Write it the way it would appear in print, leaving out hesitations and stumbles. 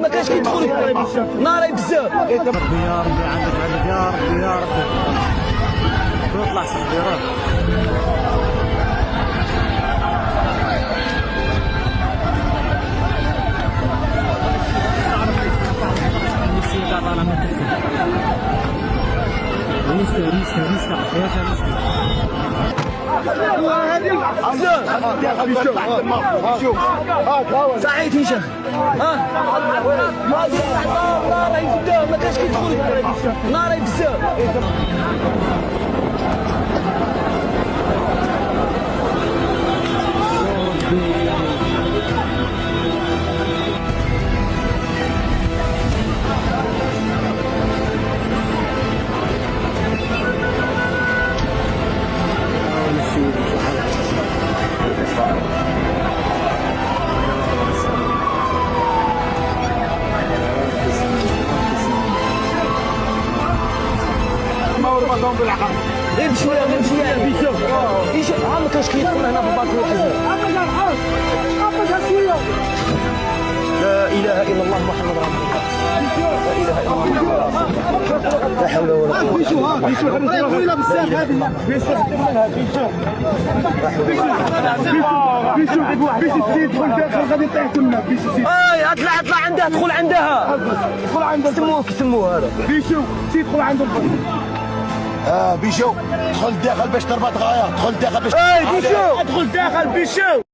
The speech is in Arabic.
ما كانش كيدخل ناري بزاف. يا ربي عندك يا ربي يا ربي اطلع صاحبي راه نفسي طالع من تحت ريسكا حياتها سعيد هشام ناري قدام ما كانش كيدخل ناري بزاف. غير بشويه بيشوف ما كانش كيدخل هنا في الباطل الحزن. لا اله الا الله محمد رسول الله. لا اله الا الله. لا حول ولا قوه. بيشو بزاف هذه بيشو تدخل داخل غادي طيح تما بيشو اطلع عندها ادخل عندها دخل عند كيسموه هذا بيشو تدخل عند بيشو دخل داخل باش تربط غايه دخل داخل باش بيشو ادخل داخل بيشو